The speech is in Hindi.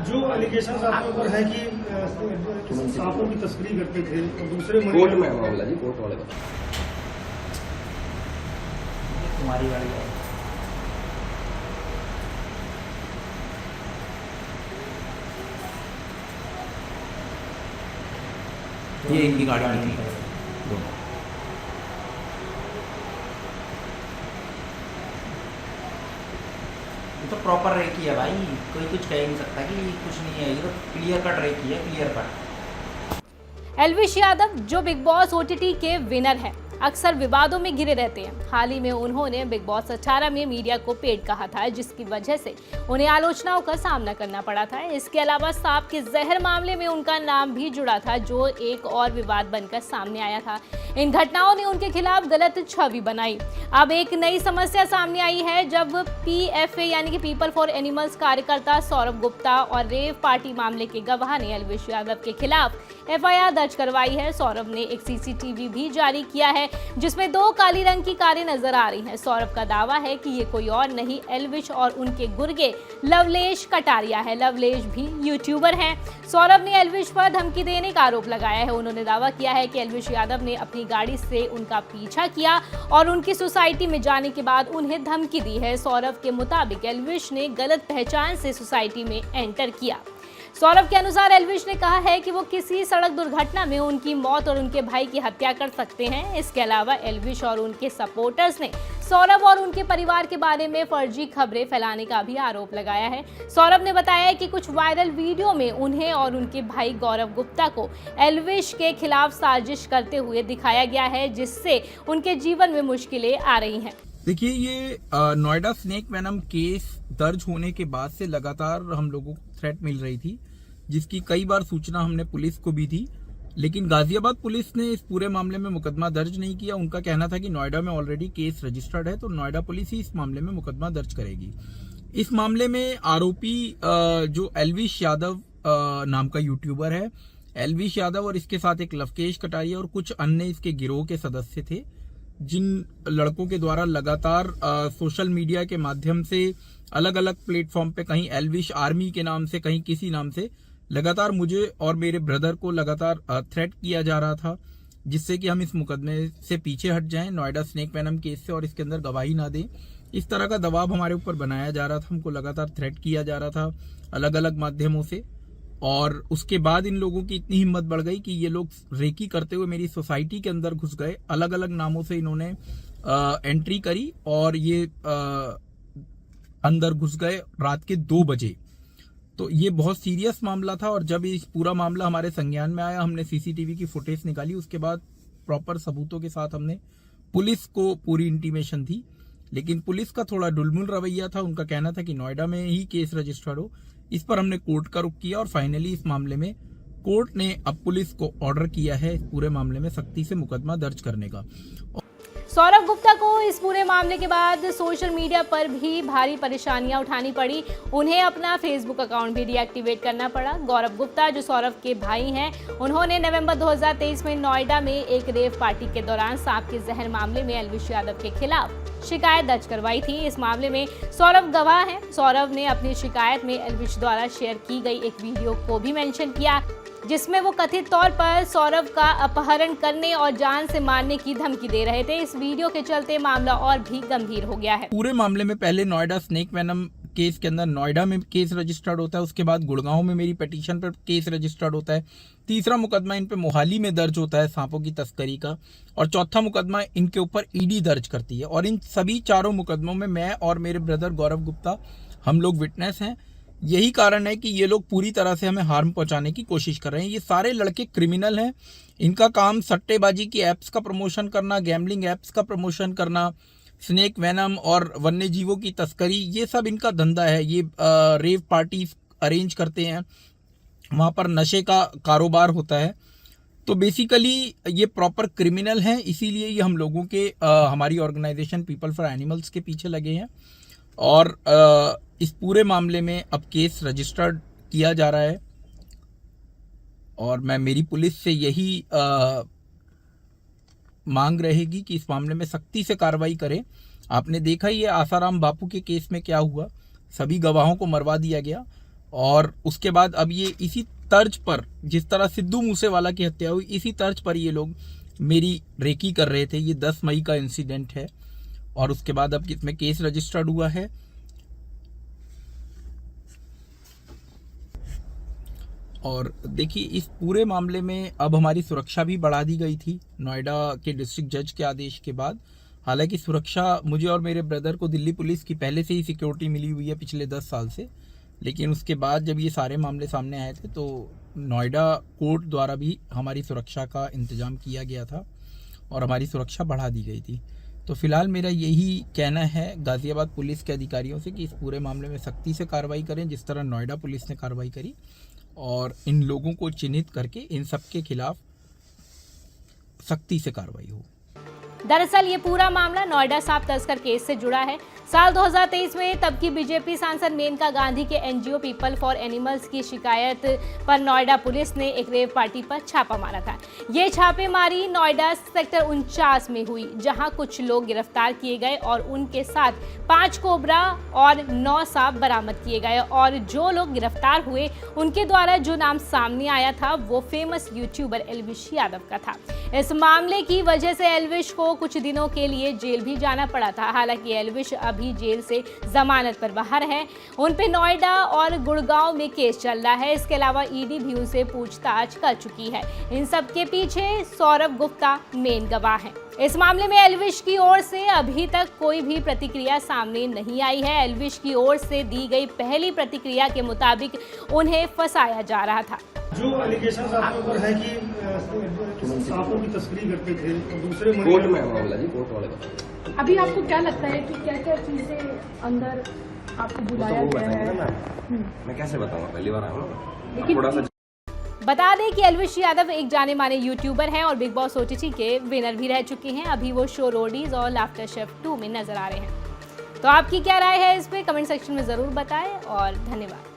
जो एलिगेशन आपके ऊपर है कि सांपों की तस्करी करते थे और दूसरे कोर्ट में मामला जी, कोर्ट वाले तुम्हारी वाली है। ये इनकी गाड़ी नहीं थी दोनों। ये तो प्रॉपर रेकी है भाई, कोई कुछ कह नहीं सकता कि कुछ नहीं है, ये तो क्लियर कट रेकी है, क्लियर कट। एल्विश यादव जो बिग बॉस ओटीटी के विनर हैं, अक्सर विवादों में घिरे रहते हैं। हाल ही में उन्होंने बिग बॉस 18 में मीडिया को पेट कहा था, जिसकी वजह से उन्हें आलोचनाओं का सामना करना पड़ा था। इसके अलावा सांप के जहर मामले में उनका नाम भी जुड़ा था, जो एक और विवाद बनकर सामने आया था। इन घटनाओं ने उनके खिलाफ गलत छवि बनाई। अब एक नई समस्या सामने आई है, जब PFA यानी कि पीपल फॉर एनिमल्स कार्यकर्ता सौरभ गुप्ता और रेव पार्टी मामले के गवाह ने एल्विश यादव के खिलाफ FIR दर्ज करवाई है। सौरभ ने एक CCTV भी जारी किया है, जिसमें 2 काली रंग की कारें नजर आ रही हैं। सौरभ का दावा है कि ये कोई और नहीं, एल्विश और उनके गुर्गे लवलेश कटारिया है। लवलेश भी यूट्यूबर हैं। सौरभ ने एल्विश पर धमकी देने का आरोप लगाया है। उन्होंने दावा किया है कि एल्विश यादव ने अपनी गाड़ी से उनका पीछा किया और उनकी सोसाइटी में जाने के बाद उन्हें धमकी दी है। सौरभ के मुताबिक एल्विश ने गलत पहचान से सोसाइटी में एंटर किया। सौरभ के अनुसार एल्विश ने कहा है कि वो किसी सड़क दुर्घटना में उनकी मौत और उनके भाई की हत्या कर सकते हैं। इसके अलावा एल्विश और उनके सपोर्टर्स ने सौरभ और उनके परिवार के बारे में फर्जी खबरें फैलाने का भी आरोप लगाया है। सौरभ ने बताया कि कुछ वायरल वीडियो में उन्हें और उनके भाई गौरव गुप्ता को एल्विश के खिलाफ साजिश करते हुए दिखाया गया है, जिससे उनके जीवन में मुश्किलें आ रही हैं। देखिए, ये नोएडा स्नेक वेनम केस दर्ज होने के बाद से लगातार हम लोगों को थ्रेट मिल रही थी, जिसकी कई बार सूचना हमने पुलिस को भी दी, लेकिन गाजियाबाद पुलिस ने इस पूरे मामले में मुकदमा दर्ज नहीं किया। उनका कहना था कि नोएडा में ऑलरेडी केस रजिस्टर्ड है, तो नोएडा पुलिस ही इस मामले में मुकदमा दर्ज करेगी। इस मामले में आरोपी जो एल्विश यादव नाम का यूट्यूबर है, एल्विश यादव और इसके साथ एक लवकेश कटारिया और कुछ अन्य इसके गिरोह के सदस्य थे, जिन लड़कों के द्वारा लगातार सोशल मीडिया के माध्यम से अलग अलग प्लेटफॉर्म पे, कहीं एल्विश आर्मी के नाम से, कहीं किसी नाम से, लगातार मुझे और मेरे ब्रदर को लगातार थ्रेट किया जा रहा था, जिससे कि हम इस मुकदमे से पीछे हट जाएं, नोएडा स्नेक वेनम केस से, और इसके अंदर गवाही ना दें। इस तरह का दबाव हमारे ऊपर बनाया जा रहा था, हमको लगातार थ्रेट किया जा रहा था अलग अलग माध्यमों से। और उसके बाद इन लोगों की इतनी हिम्मत बढ़ गई कि ये लोग रेकी करते हुए मेरी सोसाइटी के अंदर घुस गए। अलग अलग नामों से इन्होंने एंट्री करी और ये अंदर घुस गए रात के 2 बजे। तो ये बहुत सीरियस मामला था, और जब इस पूरा मामला हमारे संज्ञान में आया, हमने CCTV की फुटेज निकाली। उसके बाद प्रॉपर सबूतों के साथ हमने पुलिस को पूरी इंटीमेशन दी, लेकिन पुलिस का थोड़ा डुलमुल रवैया था। उनका कहना था कि नोएडा में ही केस रजिस्टर्ड हो। इस पर हमने कोर्ट का रुख किया और फाइनली इस मामले में कोर्ट ने अब पुलिस को ऑर्डर किया है इस पूरे मामले में सख्ती से मुकदमा दर्ज करने का। सौरभ गुप्ता को इस पूरे मामले के बाद सोशल मीडिया पर भी भारी परेशानियां उठानी पड़ी। उन्हें अपना फेसबुक अकाउंट भी डीएक्टिवेट करना पड़ा। गौरव गुप्ता जो सौरभ के भाई हैं, उन्होंने नवंबर 2023 में नोएडा में एक रेव पार्टी के दौरान सांप के जहर मामले में एल्विश यादव के खिलाफ शिकायत दर्ज करवाई थी। इस मामले में सौरभ गवाह हैं। सौरभ ने अपनी शिकायत में एल्विश द्वारा शेयर की गई एक वीडियो को भी मेंशन किया, जिसमें वो कथित तौर पर सौरभ का अपहरण करने और जान से मारने की धमकी दे रहे थे। इस वीडियो के चलते मामला और भी गंभीर हो गया है। पूरे मामले में पहले नोएडा स्नेक वेनम केस के अंदर नोएडा में केस रजिस्टर्ड होता है, उसके बाद गुड़गांव में मेरी पिटीशन पर केस रजिस्टर्ड होता है, तीसरा मुकदमा इन पे मोहाली में दर्ज होता है सांपों की तस्करी का, और चौथा मुकदमा इनके ऊपर ईडी दर्ज करती है। और इन सभी चारों मुकदमों में मैं और मेरे ब्रदर गौरव गुप्ता हम लोग विटनेस हैं। यही कारण है कि ये लोग पूरी तरह से हमें हार्म पहुंचाने की कोशिश कर रहे हैं। ये सारे लड़के क्रिमिनल हैं। इनका काम सट्टेबाजी की ऐप्स का प्रमोशन करना, गैम्बलिंग ऐप्स का प्रमोशन करना, स्नेक वेनम और वन्य जीवों की तस्करी, ये सब इनका धंधा है। ये रेव पार्टी अरेंज करते हैं, वहाँ पर नशे का कारोबार होता है। तो बेसिकली ये प्रॉपर क्रिमिनल हैं, इसीलिए ये हम लोगों के हमारी ऑर्गेनाइजेशन पीपल फॉर एनिमल्स के पीछे लगे हैं। और इस पूरे मामले में अब केस रजिस्टर्ड किया जा रहा है, और मेरी पुलिस से यही मांग रहेगी कि इस मामले में सख्ती से कार्रवाई करें। आपने देखा ही है आसाराम बापू के केस में क्या हुआ, सभी गवाहों को मरवा दिया गया। और उसके बाद अब ये इसी तर्ज पर, जिस तरह सिद्धू मूसेवाला की हत्या हुई, इसी तर्ज पर ये लोग मेरी रेकी कर रहे थे। ये 10 मई का इंसिडेंट है और उसके बाद अब इसमें केस रजिस्टर्ड हुआ है। और देखिए, इस पूरे मामले में अब हमारी सुरक्षा भी बढ़ा दी गई थी नोएडा के डिस्ट्रिक्ट जज के आदेश के बाद। हालांकि सुरक्षा मुझे और मेरे ब्रदर को दिल्ली पुलिस की पहले से ही सिक्योरिटी मिली हुई है पिछले 10 साल से, लेकिन उसके बाद जब ये सारे मामले सामने आए थे तो नोएडा कोर्ट द्वारा भी हमारी सुरक्षा का इंतजाम किया गया था और हमारी सुरक्षा बढ़ा दी गई थी। तो फिलहाल मेरा यही कहना है गाज़ियाबाद पुलिस के अधिकारियों से कि इस पूरे मामले में सख्ती से कार्रवाई करें, जिस तरह नोएडा पुलिस ने कार्रवाई करी, और इन लोगों को चिन्हित करके इन सब के खिलाफ सख्ती से कार्रवाई हो। दरअसल ये पूरा मामला नोएडा सांप तस्कर केस से जुड़ा है। साल 2023 में तब की बीजेपी सांसद मेनका गांधी के एनजीओ पीपल फॉर एनिमल्स की शिकायत पर नोएडा पुलिस ने एक रेव पार्टी पर छापा मारा था। ये छापेमारी नोएडा सेक्टर 49 में हुई, जहां कुछ लोग गिरफ्तार किए गए और उनके साथ 5 कोबरा और 9 सांप बरामद किए गए। और जो लोग गिरफ्तार हुए उनके द्वारा जो नाम सामने आया था वो फेमस यूट्यूबर एल्विश यादव का था। इस मामले की वजह से एल्विश को कुछ दिनों के लिए जेल भी जाना पड़ा था। हालांकि एल्विश अभी जेल से जमानत पर बाहर है। उन पे नोएडा और गुड़गांव में केस चल रहा है। इसके अलावा ईडी भी उनसे पूछताछ कर चुकी है। इन सब के पीछे सौरभ गुप्ता मेन गवाह हैं। इस मामले में एल्विश की ओर से अभी तक कोई भी प्रतिक्रिया सामने नहीं आई है। एल्विश की ओर से दी गई पहली प्रतिक्रिया के मुताबिक उन्हें फंसाया जा रहा था। जो एलिगेशन आपके ऊपर है कि सांपों की तस्करी करते थे और दूसरे कोर्ट में मामला जी, कोर्ट वाले बताओ। अभी आपको क्या लगता है कि क्या क्या चीजें अंदर आपको बुलाया गया है? मैं कैसे बताऊंगा, पहली बार आया हूं ना। लेकिन थोड़ा सा बता दें कि एल्विश यादव एक जाने माने यूट्यूबर हैं और बिग बॉस OTT के विनर भी रह चुके हैं। अभी वो शो रोडीज और लाफ्टर शेफ 2 में नजर आ रहे हैं। तो आपकी क्या राय है इस पे कमेंट सेक्शन में जरूर बताएं और धन्यवाद।